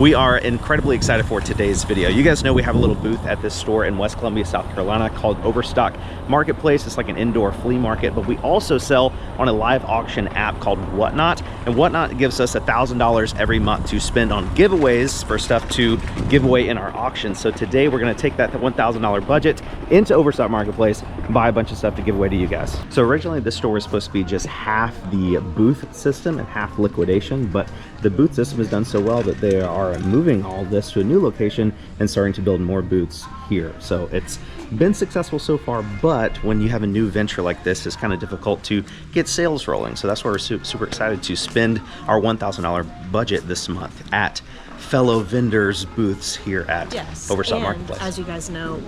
We are incredibly excited for today's video. You guys know we have a little booth at this store in West Columbia, South Carolina called Overstock Marketplace. It's like an indoor flea market, but we also sell on a live auction app called Whatnot. And Whatnot gives us $1,000 every month to spend on giveaways for stuff to give away in our auction. So today we're gonna take that $1,000 budget into Overstock Marketplace and buy a bunch of stuff to give away to you guys. So originally this store was supposed to be just half the booth system and half liquidation, but the booth system has done so well that they are moving all this to a new location and starting to build more booths here. So it's been successful so far, but when you have a new venture like this, it's kind of difficult to get sales rolling. So that's why we're super excited to spend our $1,000 budget this month at fellow vendors booths here at Overstock Marketplace. As you guys know,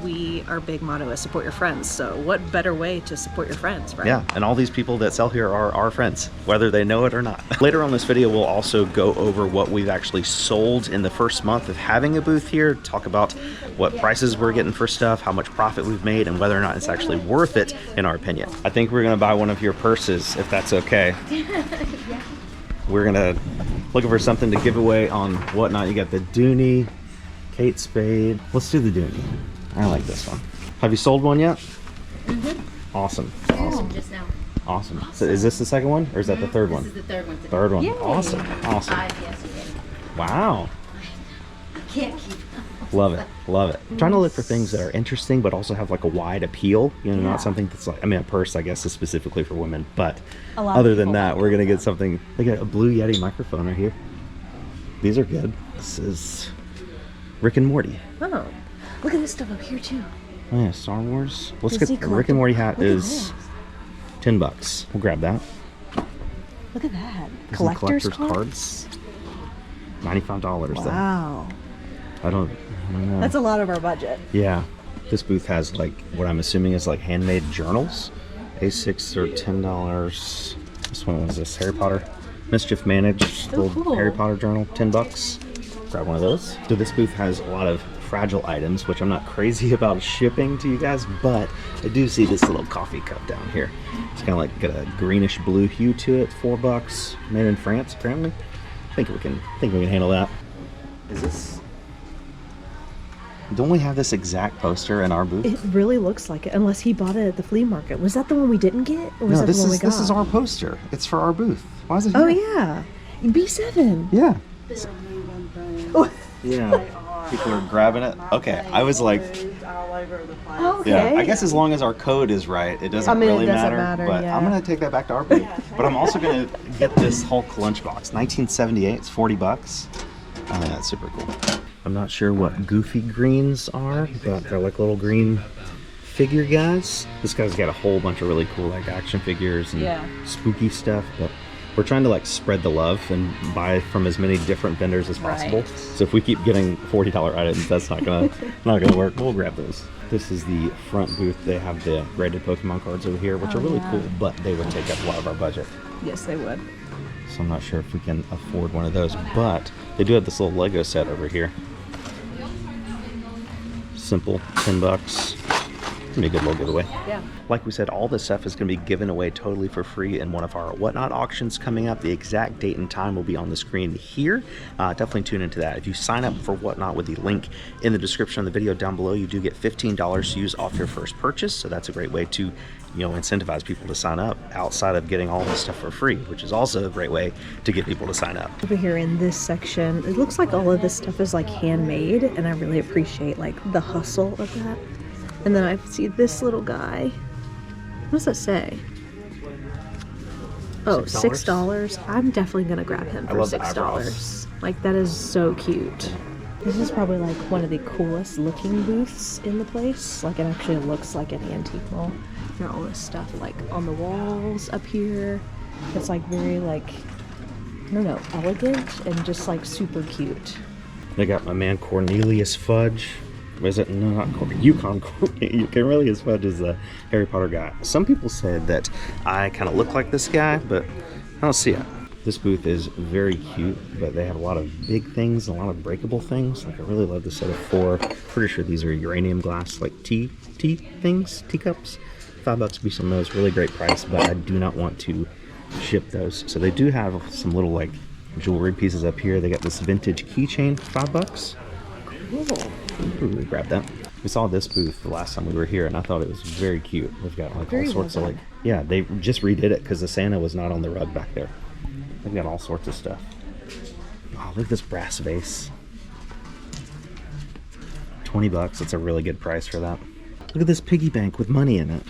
our big motto is support your friends. So what better way to support your friends, right? Yeah, and all these people that sell here are our friends, whether they know it or not. Later on this video, we'll also go over what we've actually sold in the first month of having a booth here, talk about what prices we're getting for stuff, how much profit we've made, and whether or not it's actually worth it in our opinion. I think we're gonna buy one of your purses, if that's okay. Yeah. We're gonna looking for something to give away on Whatnot. You got the Dooney, Kate Spade. Let's do the Dooney. I like this one. Have you sold one yet? Mm-hmm. Awesome. Awesome. Just now. Awesome. So is this the second one, or is that the third one? This is the third one. Third one. Yay. Awesome. Awesome. 5 yesterday. Wow. I can't keep up. Love it. Love it. I'm trying to look for things that are interesting, but also have like a wide appeal. You know, not something that's like, I mean, a purse, I guess, is specifically for women, but other than that, we're going to get something. They got a Blue Yeti microphone right here. These are good. This is Rick and Morty. Oh, look at this stuff up here too. Oh yeah, Star Wars. Let's Disney get the Rick and Morty hat. Look at Is $10. We'll grab that. Look at that. Some Collector's cards. $95 though. Wow. I don't know. That's a lot of our budget. Yeah. This booth has like what I'm assuming is like handmade journals. A6 are $10. This one was this Harry Potter Mischief Managed little cool. Harry Potter journal, $10. Grab one of those. So this booth has a lot of fragile items, which I'm not crazy about shipping to you guys, but I do see this little coffee cup down here. It's kind of like got a greenish blue hue to it. $4, made in France apparently. I think we can handle that. Is this? Don't we have this exact poster in our booth? It really looks like it, unless he bought it at the flea market. Was that the one we didn't get, or was that the one we got? This is our poster. It's for our booth. Why is it Oh here? yeah, B7. Yeah. Oh. Yeah. People are grabbing it. Okay, I was like, Okay. yeah. I guess as long as our code is right, it doesn't really matter. But yeah. I'm gonna take that back to our booth. But I'm also gonna get this Hulk lunchbox, 1978. It's $40. Oh, yeah, that's super cool. I'm not sure what Goofy greens are, but they're like little green figure guys. This guy's got a whole bunch of really cool like action figures and spooky stuff, but we're trying to like spread the love and buy from as many different vendors as possible. Right. So if we keep getting $40 items, that's not gonna work. We'll grab those. This is the front booth. They have the graded Pokemon cards over here, which are really cool, but they would take up a lot of our budget. Yes, they would. So I'm not sure if we can afford one of those, but they do have this little Lego set over here. Simple, $10. It's gonna be a good little giveaway. Yeah. Like we said, all this stuff is gonna be given away totally for free in one of our Whatnot auctions coming up. The exact date and time will be on the screen here. Definitely tune into that. If you sign up for Whatnot with the link in the description of the video down below, you do get $15 to use off your first purchase. So that's a great way to, incentivize people to sign up outside of getting all this stuff for free, which is also a great way to get people to sign up. Over here in this section, it looks like all of this stuff is like handmade, and I really appreciate like the hustle of that. And then I see this little guy. What does that say? Oh, $6. I'm definitely gonna grab him for $6. Like, that is so cute. This is probably like one of the coolest looking booths in the place. Like, it actually looks like an antique mall. There are all this stuff like on the walls up here. It's like very like, I don't know, elegant and just like super cute. They got my man Cornelius Fudge. Was it? No, not Yukon. Cornelius Fudge is the Harry Potter guy. Some people said that I kind of look like this guy, but I don't see it. This booth is very cute, but they have a lot of big things, a lot of breakable things. Like, I really love this set of 4. Pretty sure these are uranium glass, like tea things, teacups. $5 to be some of those. Really great price, but I do not want to ship those. So they do have some little like jewelry pieces up here. They got this vintage keychain for $5. Cool. Ooh, we grabbed that. We saw this booth the last time we were here, and I thought it was very cute. They've got like Very all sorts well of like, yeah, they just redid it because the Santa was not on the rug back there. They've got all sorts of stuff. Oh, look at this brass vase. $20. That's a really good price for that. Look at this piggy bank with money in it.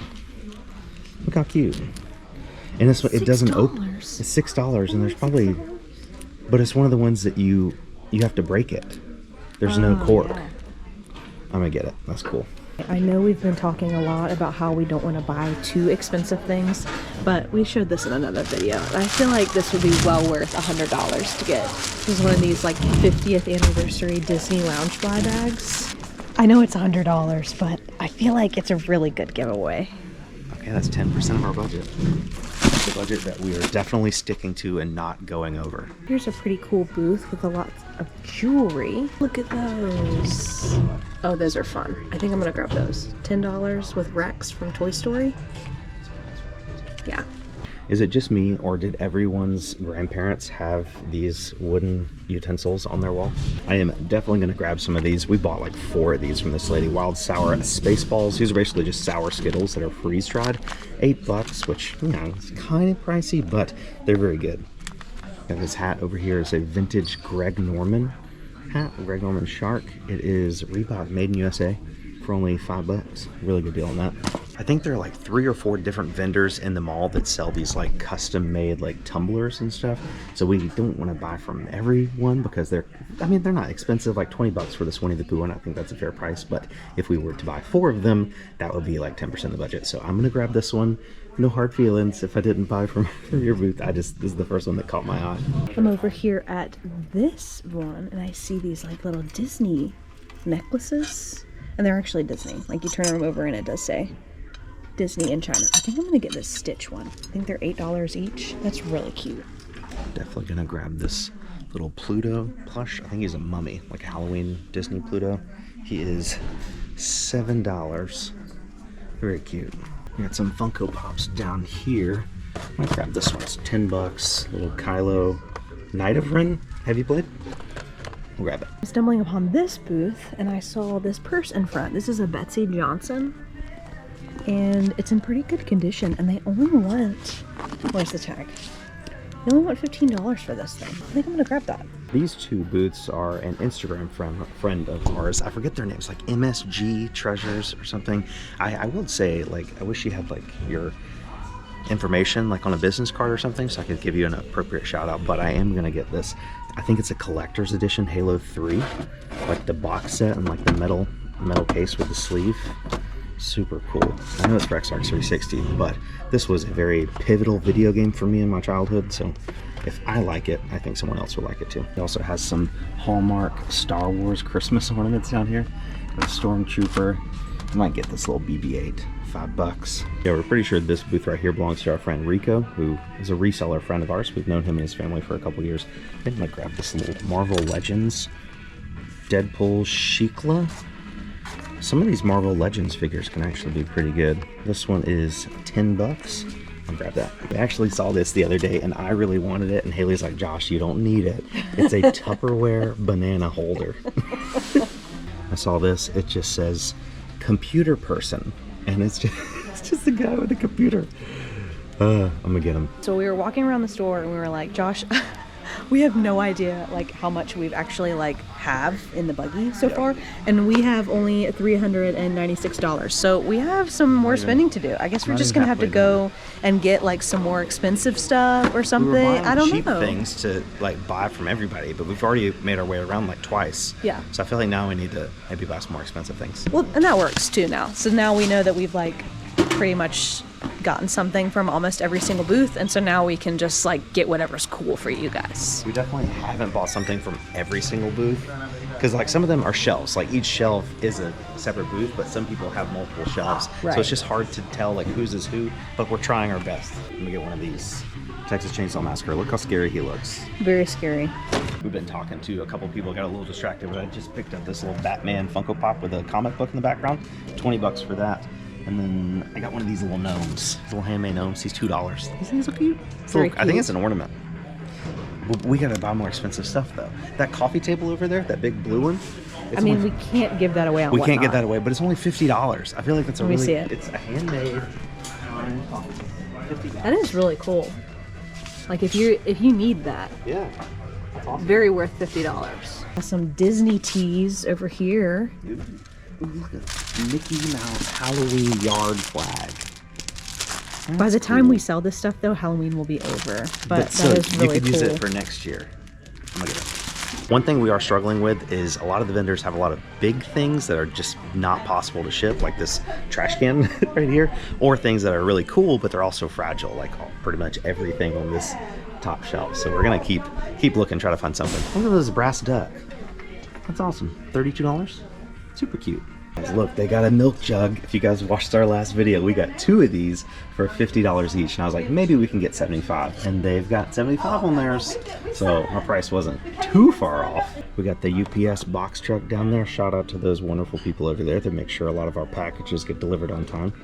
Look how cute. And it doesn't open. It's $6, and there's probably, but it's one of the ones that you have to break it. There's no cork. Yeah. I'm gonna get it. That's cool. I know we've been talking a lot about how we don't want to buy too expensive things, but we showed this in another video. And I feel like this would be well worth $100 to get. This is one of these like 50th anniversary Disney Loungefly bags. I know it's $100, but I feel like it's a really good giveaway. Okay, that's 10% of our budget. That's the budget that we are definitely sticking to and not going over. Here's a pretty cool booth with a lot of jewelry. Look at those. Oh, those are fun. I think I'm gonna grab those. $10 with Rex from Toy Story. Yeah. Is it just me, or did everyone's grandparents have these wooden utensils on their wall? I am definitely going to grab some of these. We bought like 4 of these from this lady. Wild Sour Spaceballs. These are basically just sour Skittles that are freeze-dried. $8, which, you know, it's kind of pricey, but they're very good. Got this hat over here. Is a vintage Greg Norman hat. Greg Norman Shark. It is Reebok made in USA for only $5. Really good deal on that. I think there are like 3 or 4 different vendors in the mall that sell these like custom made like tumblers and stuff. So we don't want to buy from everyone because they're not expensive, like $20 for this Winnie the Pooh one. I think that's a fair price. But if we were to buy 4 of them, that would be like 10% of the budget. So I'm going to grab this one. No hard feelings if I didn't buy from your booth. This is the first one that caught my eye. I'm over here at this one and I see these like little Disney necklaces. And they're actually Disney. Like you turn them over and it does say Disney in China. I think I'm gonna get this Stitch one. I think they're $8 each. That's really cute. Definitely gonna grab this little Pluto plush. I think he's a mummy, like a Halloween Disney Pluto. He is $7. Very cute. We got some Funko Pops down here. I'm gonna grab this one. It's $10. Little Kylo Knight of Ren. Have you played? We'll grab it. I'm stumbling upon this booth and I saw this purse in front. This is a Betsy Johnson. And it's in pretty good condition, and they only want, where's the tag? They only want $15 for this thing. I think I'm gonna grab that. These 2 booths are an Instagram friend of ours. I forget their names, like MSG Treasures or something. I would say, like, I wish you had like your information like on a business card or something so I could give you an appropriate shout out, but I am gonna get this. I think it's a collector's edition Halo 3, like the box set and like the metal case with the sleeve. Super cool. I know it's for Xbox 360, but this was a very pivotal video game for me in my childhood, so if I like it, I think someone else will like it too. It also has some Hallmark Star Wars Christmas ornaments down here. The Stormtrooper. I might get this little BB-8, $5. Yeah, we're pretty sure this booth right here belongs to our friend Rico, who is a reseller friend of ours. We've known him and his family for a couple years. I think I might grab this little Marvel Legends Deadpool Sheikla. Some of these Marvel Legends figures can actually be pretty good. This one is $10. I'll grab that. We actually saw this the other day and I really wanted it, and Haley's like, Josh, you don't need it. It's a Tupperware banana holder. I saw this. It just says computer person, and it's just a guy with a computer. I'm gonna get him. So we were walking around the store and we were like, Josh, we have no idea like how much we've actually like have in the buggy so far, and we have only $396. So we have some more spending to do. I guess we're just gonna have to go and get like some more expensive stuff or something. I don't cheap know. Things to like buy from everybody, but we've already made our way around like twice. Yeah. So I feel like now we need to maybe buy some more expensive things. Well, and that works too now. So now we know that we've like pretty much gotten something from almost every single booth, and so now we can just like get whatever's cool for you guys. We definitely haven't bought something from every single booth, because like some of them are shelves. Like each shelf is a separate booth, but some people have multiple shelves. Right. So it's just hard to tell like whose is who, but we're trying our best. Let me get one of these. Texas Chainsaw Massacre. Look how scary he looks. Very scary. We've been talking to a couple people, got a little distracted, but I just picked up this little Batman Funko Pop with a comic book in the background. $20 for that. And then I got one of these little gnomes, little handmade gnomes. He's $2. He's so cute. Very I think cute. it's an ornament. We gotta buy more expensive stuff though. That coffee table over there, that big blue one. I mean, we can't give that away on we can't get Whatnot. that away, but it's only $50. I feel like that's a Let me really. see it. It's a handmade coffee table. $50. That is really cool. Like if you need that, Yeah. That's awesome. very worth $50. Some Disney teas over here. Ooh, look at Mickey Mouse Halloween yard flag. By the time we sell this stuff, though, Halloween will be over. But so that is really you could cool. use it for next year. I'm gonna get it. One thing we are struggling with is a lot of the vendors have a lot of big things that are just not possible to ship, like this trash can right here, or things that are really cool, but they're also fragile, like pretty much everything on this top shelf. So we're gonna keep looking, try to find something. Look at this brass duck. That's awesome. $32. Super cute. Guys, look, they got a milk jug. If you guys watched our last video, we got 2 of these for $50 each. And I was like, maybe we can get 75. And they've got 75 on theirs. So our price wasn't too far off. We got the UPS box truck down there. Shout out to those wonderful people over there that make sure a lot of our packages get delivered on time.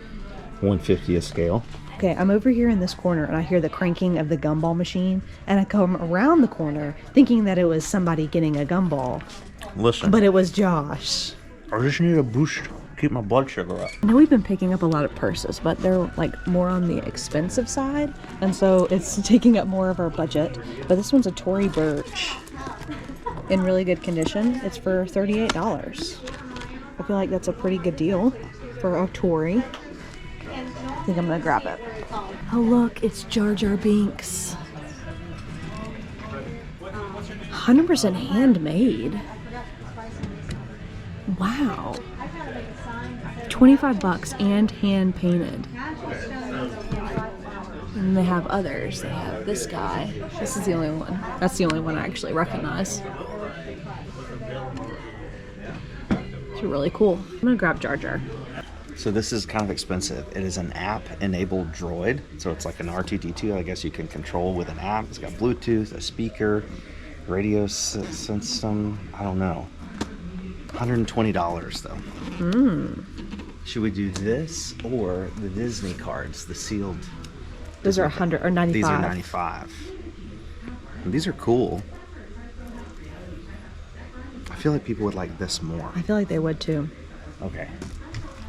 1/50th scale. Okay, I'm over here in this corner and I hear the cranking of the gumball machine, and I come around the corner thinking that it was somebody getting a gumball, Listen, but it was Josh. I just need a boost. Keep my blood sugar up. I know we've been picking up a lot of purses, but they're like more on the expensive side, and so it's taking up more of our budget. But this one's a Tory Burch in really good condition. It's for $38. I feel like that's a pretty good deal for a Tory. I think I'm gonna grab it. Oh look, it's Jar Jar Binks. 100% handmade. Wow. $25 and hand painted. And they have others. They have this guy. This is the only one. That's the only one I actually recognize. It's really cool. I'm gonna grab Jar Jar. So this is kind of expensive. It is an app-enabled droid. So it's like an R2-D2, I guess you can control with an app. It's got Bluetooth, a speaker, radio system, I don't know. $120 though. Should we do this or the Disney cards, the sealed? Those are 100 or 95. These are 95. And these are cool. I feel like people would like this more. I feel like they would too. Okay.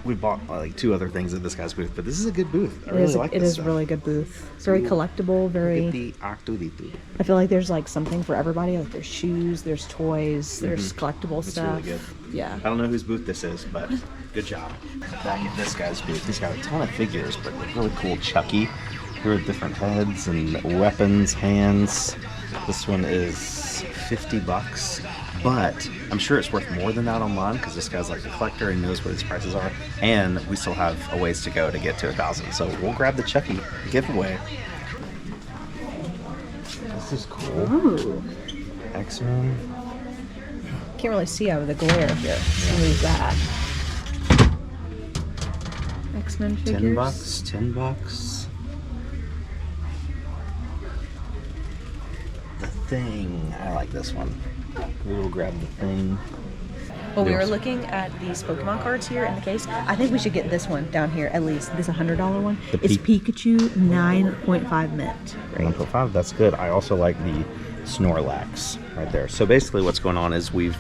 We bought like 2 other things at this guy's booth, but this is a good booth. I It really is. like It this is stuff. really good booth. It's very collectible. Very. Get the R2-D2. I feel like there's like something for everybody. Like there's shoes, there's toys, there's collectible It's stuff. really good. Yeah. I don't know whose booth this is, but good job. Back at this guy's booth, he's got a ton of figures, but they're really cool. Chucky. Here are different heads and weapons, hands. This one is $50, but I'm sure it's worth more than that online because this guy's like a collector and knows what his prices are. And we still have a ways to go to get to 1,000. So we'll grab the Chucky giveaway. This is cool. Ooh. X-Men. Can't really see out of the glare here. So leave that. X-Men figures. $10. The Thing. I like this one. We will grab the Thing. Well, we were looking at these Pokemon cards here in the case. I think we should get this one down here at least. This $100 one. The It's Pikachu 9.5 mint. 1.5, that's good. I also like the Snorlax right there. So basically what's going on is we've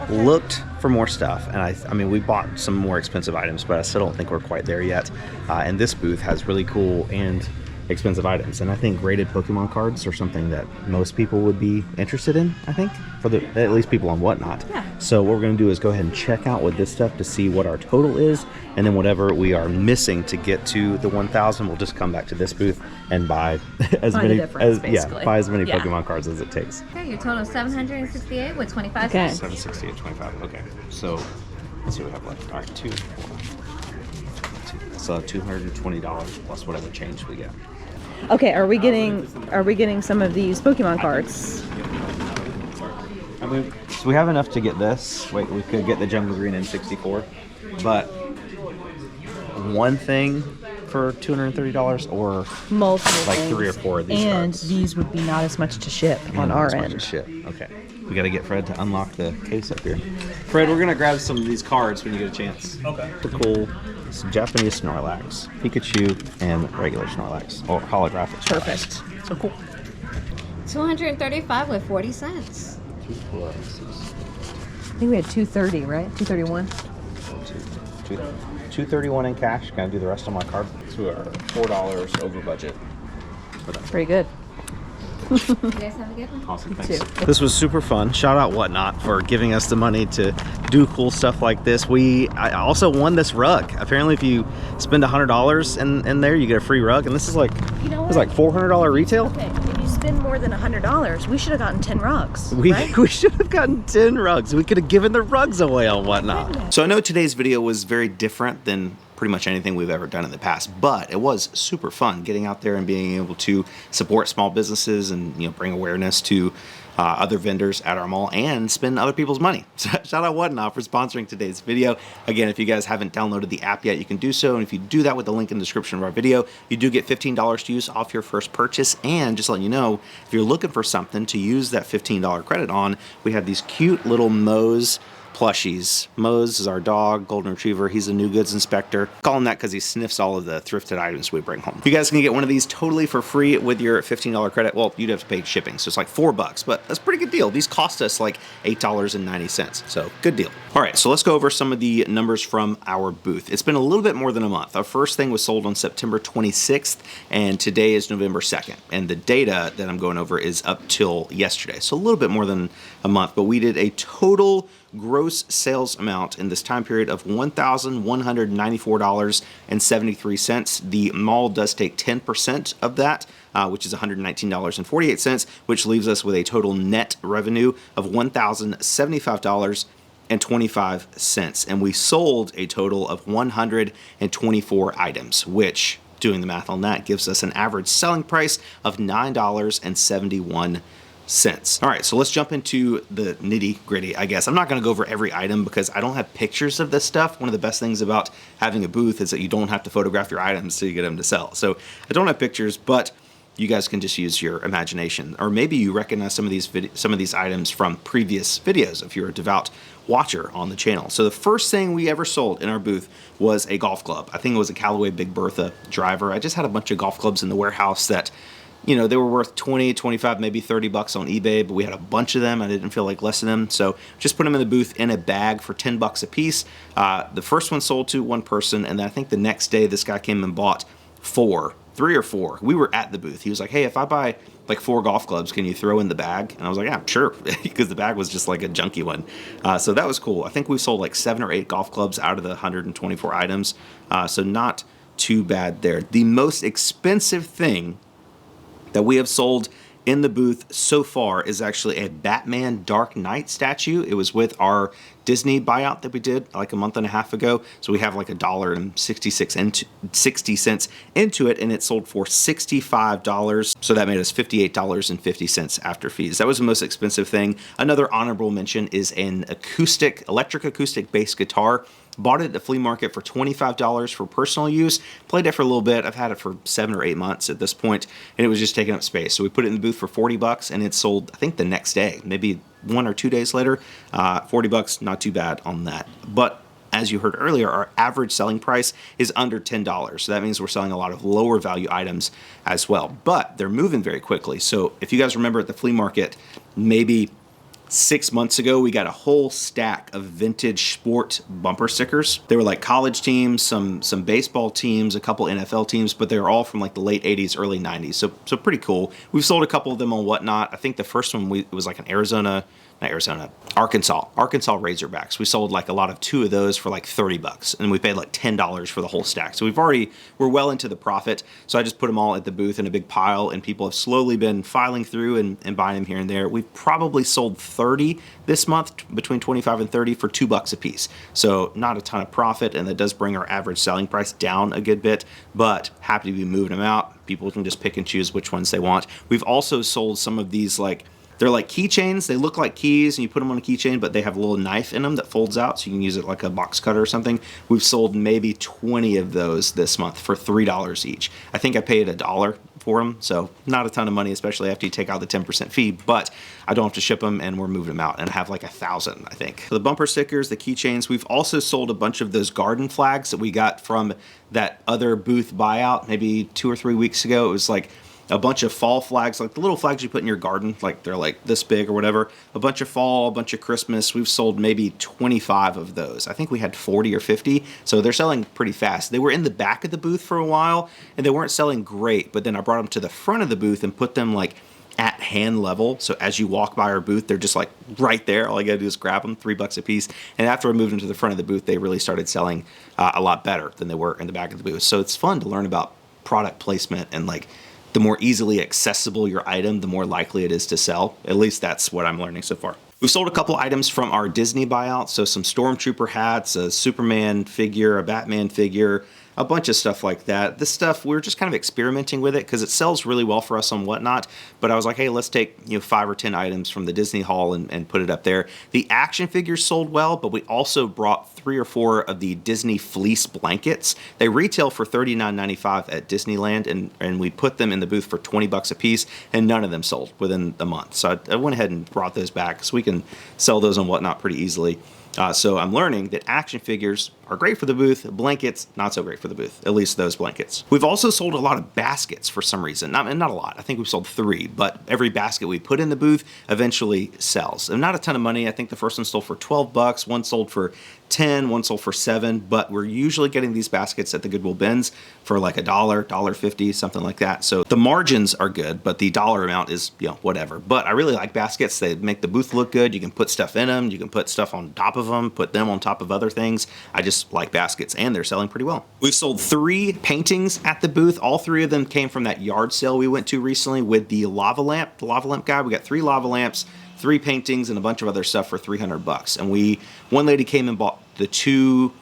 looked for more stuff, and I mean we bought some more expensive items, but I still don't think we're quite there yet. And this booth has really cool and expensive items, and I think graded Pokemon cards are something that most people would be interested in, I think, for the at least people on Whatnot. Yeah. So what we're going to do is go ahead and check out with this stuff to see what our total is, and then whatever we are missing to get to the 1,000, we'll just come back to this booth and buy as Buy the many difference, as basically. buy as many Yeah. Pokemon cards as it takes. Okay, your total is 768 with 25 Okay. cents. 768.25. Okay. So let's see what we have left. All right, 2, 4. So $220 plus whatever change we get. Okay, are we getting some of these Pokemon cards? I mean, so we have enough to get this. Wait, we could get the Jungle Green N64, but one thing for $230 or Multiple like things. 3 or 4 of these And cards. these would be not as much to ship on Not our as much end. as shit. Okay. We got to get Fred to unlock the case up here. Fred, we're going to grab some of these cards when you get a chance. Okay. The cool some Japanese Snorlax, Pikachu, and regular Snorlax, or holographic Snorlax. Perfect. So cool. $235 with 40 cents. 2 plus I think we had 230, right? 231. 231 in cash. Can I do the rest on my card? So we're $4 over budget. Pretty good. You guys have a good one? Awesome, Too. thanks. This was super fun. Shout out Whatnot for giving us the money to do cool stuff like this. I also won this rug. Apparently, if you spend $100 in there, you get a free rug. And this is like, You know it was like $400 retail. Okay, if you spend more than $100, we should have gotten 10 rugs. We, right? we should have gotten 10 rugs. We could have given the rugs away on Whatnot. So I know today's video was very different than pretty much anything we've ever done in the past, but it was super fun getting out there and being able to support small businesses and, you know, bring awareness to other vendors at our mall and spend other people's money. So shout out Whatnot for sponsoring today's video. Again, if you guys haven't downloaded the app yet, you can do so. And if you do that with the link in the description of our video, you do get $15 to use off your first purchase. And just letting you know, if you're looking for something to use that $15 credit on, we have these cute little Moe's plushies. Mose is our dog, golden retriever. He's a new goods inspector. Call him that because he sniffs all of the thrifted items we bring home. You guys can get one of these totally for free with your $15 credit. Well, you'd have to pay shipping, so it's like $4, but that's a pretty good deal. These cost us like $8.90, so good deal. All right, so let's go over some of the numbers from our booth. It's been a little bit more than a month. Our first thing was sold on September 26th, and today is November 2nd. And the data that I'm going over is up till yesterday, so a little bit more than a month, but we did a total gross sales amount in this time period of $1,194.73. The mall does take 10% of that, which is $119.48, which leaves us with a total net revenue of $1,075.25. And we sold a total of 124 items, which, doing the math on that, gives us an average selling price of $9.71. All right, so let's jump into the nitty gritty, I guess. I'm not going to go over every item because I don't have pictures of this stuff. One of the best things about having a booth is that you don't have to photograph your items till you get them to sell. So I don't have pictures, but you guys can just use your imagination. Or maybe you recognize some of these items from previous videos if you're a devout watcher on the channel. So the first thing we ever sold in our booth was a golf club. I think it was a Callaway Big Bertha driver. I just had a bunch of golf clubs in the warehouse that, you know, they were worth 20, 25, maybe $30 on eBay, but we had a bunch of them. I didn't feel like listing them. So just put them in the booth in a bag for $10 a piece. The first one sold to one person. And then I think the next day this guy came and bought 3 or 4. We were at the booth. He was like, hey, if I buy like 4 golf clubs, can you throw in the bag? And I was like, yeah, sure. Because the bag was just like a junky one. So that was cool. I think we sold like 7 or 8 golf clubs out of the 124 items. So not too bad there. The most expensive thing that we have sold in the booth so far is actually a Batman Dark Knight statue. It was with our Disney buyout that we did like a month and a half ago. So we have like $1.66 into it, and it sold for $65. So that made us $58.50 after fees. That was the most expensive thing. Another honorable mention is an electric acoustic bass guitar. Bought it at the flea market for $25 for personal use. Played it for a little bit. I've had it for 7 or 8 months at this point, and it was just taking up space. So we put it in the booth for $40, and it sold, I think, the next day, maybe 1 or 2 days later. $40, not too bad on that. But as you heard earlier, our average selling price is under $10. So that means we're selling a lot of lower value items as well. But they're moving very quickly. So if you guys remember at the flea market, maybe 6 months ago, we got a whole stack of vintage sport bumper stickers. They were like college teams, some baseball teams, a couple NFL teams, but they were all from like the late 80s, early 90s. So pretty cool. We've sold a couple of them on Whatnot. I think the first one it was like an Arkansas Razorbacks. We sold like a lot of 2 of those for like $30, and we paid like $10 for the whole stack. So we're well into the profit. So I just put them all at the booth in a big pile, and people have slowly been filing through and buying them here and there. We've probably sold 30 this month, between 25 and 30 for $2 a piece. So not a ton of profit, and that does bring our average selling price down a good bit, but happy to be moving them out. People can just pick and choose which ones they want. We've also sold some of these they're like keychains. They look like keys, and you put them on a keychain, but they have a little knife in them that folds out, so you can use it like a box cutter or something. We've sold maybe 20 of those this month for $3 each. I think I paid $1 for them, so not a ton of money, especially after you take out the 10% fee, but I don't have to ship them, and we're moving them out, and I have like 1,000, I think. The bumper stickers, the keychains, we've also sold a bunch of those garden flags that we got from that other booth buyout maybe 2 or 3 weeks ago. It was like a bunch of fall flags, like the little flags you put in your garden, like they're like this big or whatever. A bunch of fall, a bunch of Christmas. We've sold maybe 25 of those. I think we had 40 or 50, so they're selling pretty fast. They were in the back of the booth for a while, and they weren't selling great, but then I brought them to the front of the booth and put them like at hand level. So as you walk by our booth, they're just like right there. All you gotta do is grab them, $3 a piece. And after I moved them to the front of the booth, they really started selling a lot better than they were in the back of the booth. So it's fun to learn about product placement, and like the more easily accessible your item, the more likely it is to sell. At least that's what I'm learning so far. We've sold a couple items from our Disney buyout. So some Stormtrooper hats, a Superman figure, a Batman figure, a bunch of stuff like that. This stuff, we were just kind of experimenting with it because it sells really well for us on Whatnot. But I was like, hey, let's take 5 or 10 items from the Disney haul and put it up there. The action figures sold well, but we also brought 3 or 4 of the Disney fleece blankets. They retail for $39.95 at Disneyland, and we put them in the booth for $20 a piece, and none of them sold within a month. So I went ahead and brought those back so we can sell those on Whatnot pretty easily. So I'm learning that action figures are great for the booth, blankets, not so great for the booth, at least those blankets. We've also sold a lot of baskets for some reason. Not a lot, I think we've sold 3, but every basket we put in the booth eventually sells. And not a ton of money. I think the first one sold for $12, one sold for 10, one sold for 7, but we're usually getting these baskets at the Goodwill bins for like $1, $1.50, something like that. So the margins are good, but the dollar amount is, whatever. But I really like baskets. They make the booth look good. You can put stuff in them. You can put stuff on top of them, put them on top of other things. I just like baskets, and they're selling pretty well. We've sold 3 paintings at the booth. All 3 of them came from that yard sale we went to recently with the lava lamp guy. We got 3 lava lamps, 3 paintings, and a bunch of other stuff for $300. And one lady came and bought the 2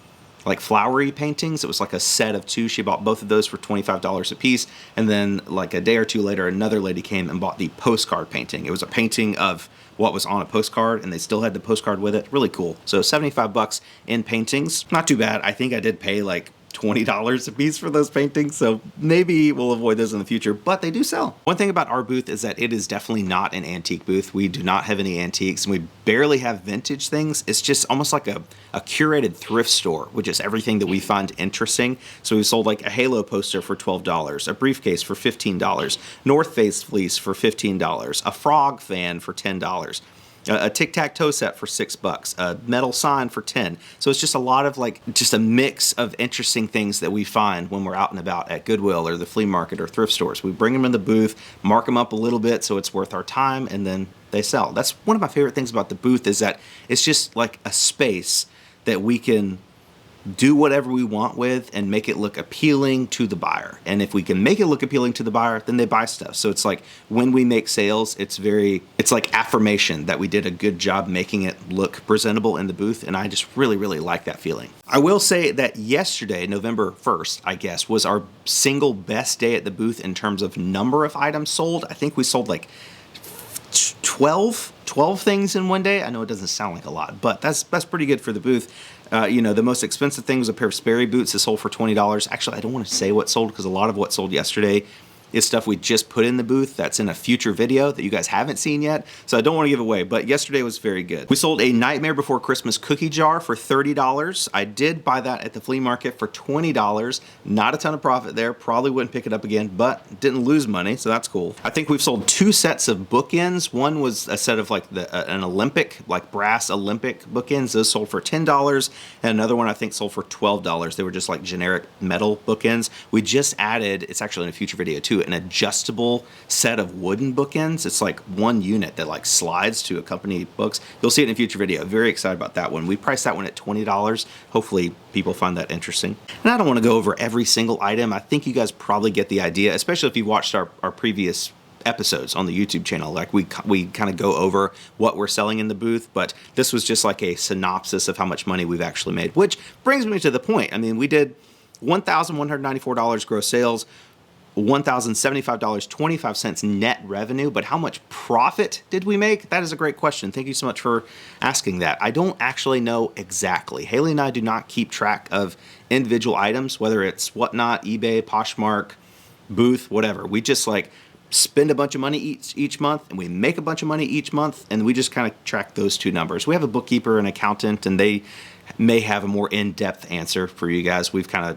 like flowery paintings. It was like a set of 2. She bought both of those for $25 a piece. And then like a day or 2 later, another lady came and bought the postcard painting. It was a painting of what was on a postcard, and they still had the postcard with it. Really cool. So $75 in paintings. Not too bad. I think I did pay like $20 a piece for those paintings, so maybe we'll avoid those in the future, but they do sell. One thing about our booth is that it is definitely not an antique booth. We do not have any antiques, and we barely have vintage things. It's just almost like a curated thrift store, which is everything that we find interesting. So we sold like a Halo poster for $12, a briefcase for $15, North Face fleece for $15, a frog fan for $10, a tic-tac-toe set for $6, a metal sign for $10. So it's just a lot of just a mix of interesting things that we find when we're out and about at Goodwill or the flea market or thrift stores. We bring them in the booth, mark them up a little bit so it's worth our time, and then they sell. That's one of my favorite things about the booth, is that it's just like a space that we can do whatever we want with and make it look appealing to the buyer. And if we can make it look appealing to the buyer, then they buy stuff. So it's like when we make sales, it's like affirmation that we did a good job making it look presentable in the booth. And I just really, really like that feeling. I will say that yesterday, November 1st, I guess, was our single best day at the booth in terms of number of items sold. I think we sold like 12 things in one day. I know it doesn't sound like a lot, but that's pretty good for the booth. The most expensive thing was a pair of Sperry boots that sold for $20. Actually, I don't want to say what sold because a lot of what sold yesterday is stuff we just put in the booth that's in a future video that you guys haven't seen yet, so I don't want to give away, but yesterday was very good. We sold a Nightmare Before Christmas cookie jar for $30. I did buy that at the flea market for $20. Not a ton of profit there, probably wouldn't pick it up again, but didn't lose money, so that's cool. I think we've sold 2 sets of bookends. One was a set of like an Olympic, like brass Olympic bookends. Those sold for $10, and another one I think sold for $12. They were just like generic metal bookends. We just added, it's actually in a future video too, an adjustable set of wooden bookends. It's like one unit that like slides to accompany books. You'll see it in a future video. Very excited about that one. We priced that one at $20. Hopefully people find that interesting. And I don't want to go over every single item. I think you guys probably get the idea, especially if you've watched our previous episodes on the YouTube channel. Like we kind of go over what we're selling in the booth, but this was just like a synopsis of how much money we've actually made, which brings me to the point. I mean, we did $1,194 gross sales, $1,075.25 net revenue, but how much profit did we make? That is a great question. Thank you so much for asking that. I don't actually know exactly. Haley and I do not keep track of individual items, whether it's Whatnot, eBay, Poshmark, Booth, whatever. We just like spend a bunch of money each month, and we make a bunch of money each month, and we just kind of track those 2 numbers. We have a bookkeeper and accountant, and they may have a more in-depth answer for you guys. We've kind of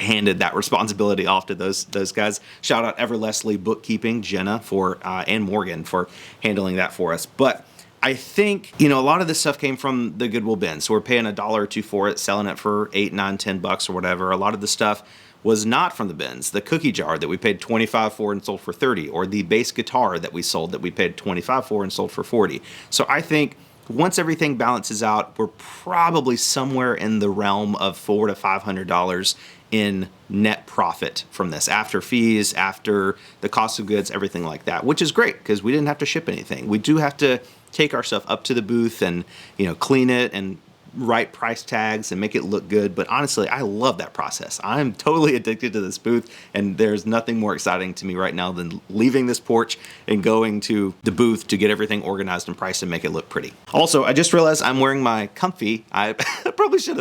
handed that responsibility off to those guys. Shout out Ever Leslie Bookkeeping, Jenna and Morgan for handling that for us. But I think, you know, a lot of this stuff came from the Goodwill bin. So we're paying $1 or $2 for it, selling it for $8, $9, $10 or whatever. A lot of the stuff was not from the bins. The cookie jar that we paid $25 for and sold for $30, or the bass guitar that we sold that we paid $25 for and sold for $40. So I think once everything balances out, we're probably somewhere in the realm of $400 to $500 in net profit from this, after fees, after the cost of goods, everything like that, which is great because we didn't have to ship anything. We do have to take our stuff up to the booth and, you know, clean it and write price tags and make it look good. But honestly, I love that process. I'm totally addicted to this booth, and there's nothing more exciting to me right now than leaving this porch and going to the booth to get everything organized and priced and make it look pretty. Also, I just realized I'm wearing my comfy. I probably should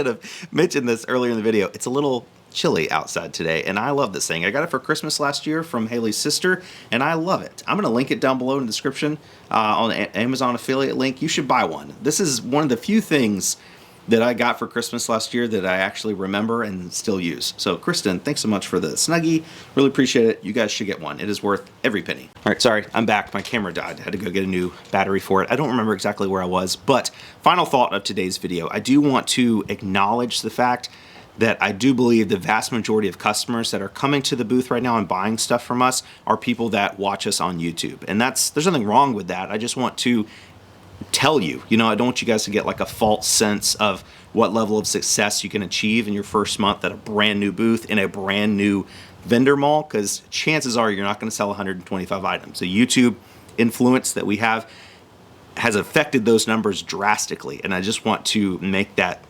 have mentioned this earlier in the video. It's a little chilly outside today, and I love this thing. I got it for Christmas last year from Haley's sister, and I love it. I'm going to link it down below in the description on the Amazon affiliate link. You should buy one. This is one of the few things that I got for Christmas last year that I actually remember and still use. So Kristen, thanks so much for the Snuggie. Really appreciate it. You guys should get one. It is worth every penny. All right, sorry, I'm back. My camera died. I had to go get a new battery for it. I don't remember exactly where I was, but final thought of today's video. I do want to acknowledge the fact that I do believe the vast majority of customers that are coming to the booth right now and buying stuff from us are people that watch us on YouTube. And there's nothing wrong with that. I just want to tell you, you know, I don't want you guys to get like a false sense of what level of success you can achieve in your first month at a brand new booth in a brand new vendor mall, because chances are you're not going to sell 125 items. The YouTube influence that we have has affected those numbers drastically, and I just want to make that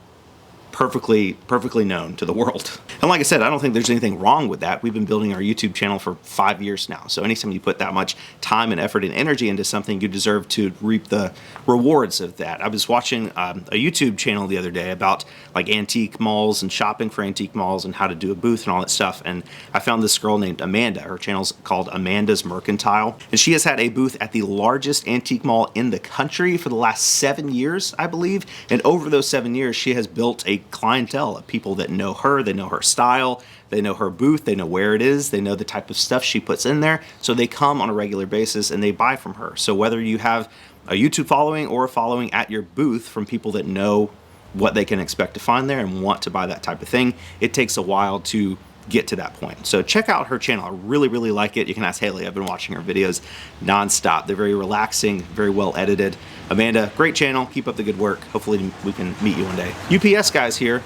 perfectly known to the world. And like I said, I don't think there's anything wrong with that. We've been building our YouTube channel for 5 years now. So anytime you put that much time and effort and energy into something, you deserve to reap the rewards of that. I was watching a YouTube channel the other day about like antique malls and shopping for antique malls and how to do a booth and all that stuff. And I found this girl named Amanda. Her channel's called Amanda's Mercantile. And she has had a booth at the largest antique mall in the country for the last 7 years, I believe. And over those 7 years, she has built a clientele of people that know her, they know her style, they know her booth, they know where it is, they know the type of stuff she puts in there, so they come on a regular basis and they buy from her. So whether you have a YouTube following or a following at your booth from people that know what they can expect to find there and want to buy that type of thing, it takes a while to get to that point. So check out her channel. I really like it. You can ask Haley. I've been watching her videos nonstop. They're very relaxing, very well edited. Amanda, great channel. Keep up the good work. Hopefully we can meet you one day. UPS guys here.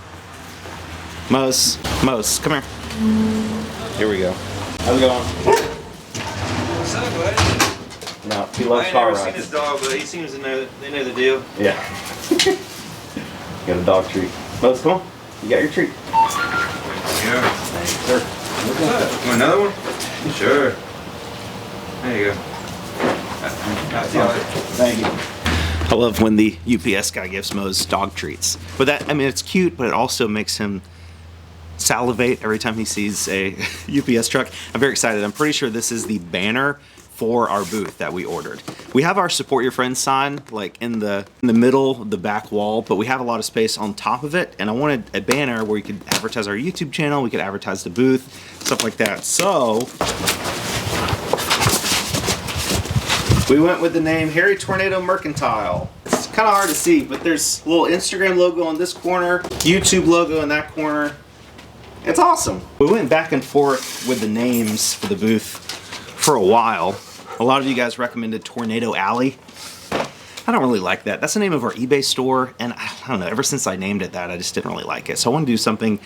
Mose, come here. Here we go. How's it going? What's up, bud? No, he loves car I ain't never rides. seen his dog, but he seems to know. They know the deal. Yeah. Got a dog treat. Mose, come on. You got your treat. Yeah. Thanks, sir. What's up? Want another one? Sure. There you go. Thank you. I love when the UPS guy gives Mose dog treats. But that, I mean, it's cute, but it also makes him salivate every time he sees a UPS truck. I'm very excited. I'm pretty sure this is the banner for our booth that we ordered. We have our Support Your Friends sign like in the middle of the back wall, but we have a lot of space on top of it, and I wanted a banner where we could advertise our YouTube channel, we could advertise the booth, stuff like that. So we went with the name Harry Tornado Mercantile. It's kind of hard to see, but there's a little Instagram logo in this corner, YouTube logo in that corner. It's awesome. We went back and forth with the names for the booth for a while. A lot of you guys recommended Tornado Alley. I don't really like that. That's the name of our eBay store, and I don't know, ever since I named it that, I just didn't really like it. So I wanted to do something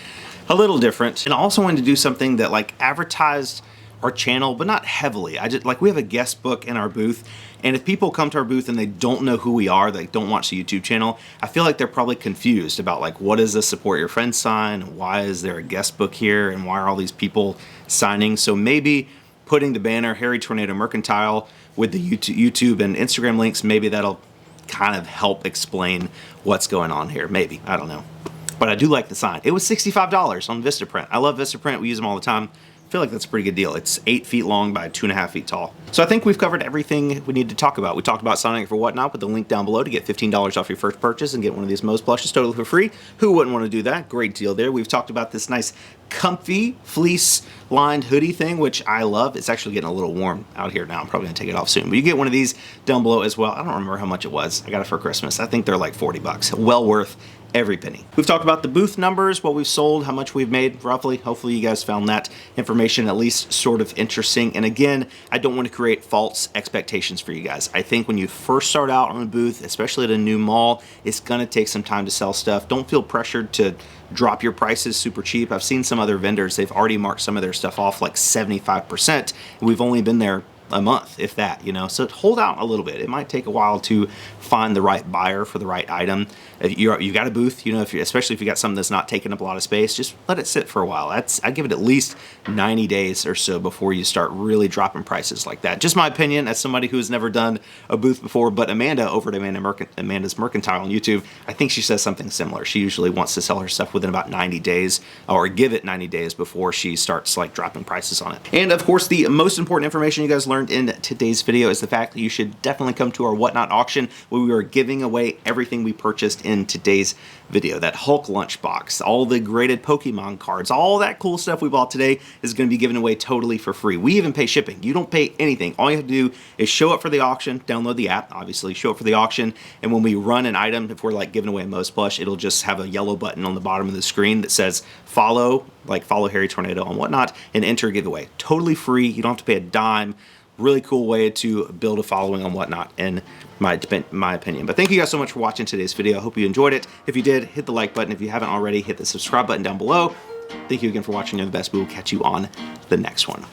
a little different, and I also wanted to do something that like advertised our channel, but not heavily. We have a guest book in our booth, and if people come to our booth and they don't know who we are, they don't watch the YouTube channel, I feel like they're probably confused about like, what is the Support Your Friends sign? Why is there a guest book here? And why are all these people signing? So maybe putting the banner Harry Tornado Mercantile with the YouTube and Instagram links, maybe that'll kind of help explain what's going on here. Maybe, I don't know. But I do like the sign. It was $65 on Vistaprint. I love Vistaprint. We use them all the time. feel like that's a pretty good deal. It's 8 feet long by 2.5 feet tall. So I think we've covered everything we need to talk about. We talked about signing up for Whatnot with the link down below to get $15 off your first purchase and get one of these Moe's plushes totally for free. Who wouldn't want to do that? Great deal there. We've talked about this nice comfy fleece lined hoodie thing, which I love. It's actually getting a little warm out here now. I'm probably gonna take it off soon, but you get one of these down below as well. I don't remember how much it was. I got it for Christmas. I think they're like 40 bucks. Well worth every penny. We've talked about the booth numbers, what we've sold, how much we've made roughly. Hopefully you guys found that information at least sort of interesting. And again, I don't want to create false expectations for you guys. I think when you first start out on a booth, especially at a new mall, it's gonna take some time to sell stuff. Don't feel pressured to drop your prices super cheap. I've seen some other vendors, they've already marked some of their stuff off like 75%, and we've only been there a month, if that, you know. So hold out a little bit. It might take a while to find the right buyer for the right item. If you got a booth, you know, especially if you got something that's not taking up a lot of space, just let it sit for a while. I give it at least 90 days or so before you start really dropping prices like that. Just my opinion as somebody who has never done a booth before, but Amanda over at Amanda's Mercantile on YouTube, I think she says something similar. She usually wants to sell her stuff within about 90 days or give it 90 days before she starts like dropping prices on it. And of course, the most important information you guys learned in today's video is the fact that you should definitely come to our Whatnot auction where we are giving away everything we purchased in today's video. That Hulk lunchbox, all the graded Pokemon cards, all that cool stuff we bought today is going to be given away totally for free. We even pay shipping. You don't pay anything. All you have to do is show up for the auction, download the app, obviously, show up for the auction, and when we run an item, if we're like giving away a Moe's plush, it'll just have a yellow button on the bottom of the screen that says follow, like follow Harry Tornado on Whatnot, and enter a giveaway. Totally free. You don't have to pay a dime. Really cool way to build a following on Whatnot, in my opinion. But thank you guys so much for watching today's video. I hope you enjoyed it. If you did, hit the like button. If you haven't already, hit the subscribe button down below. Thank you again for watching. You're the best. We will catch you on the next one.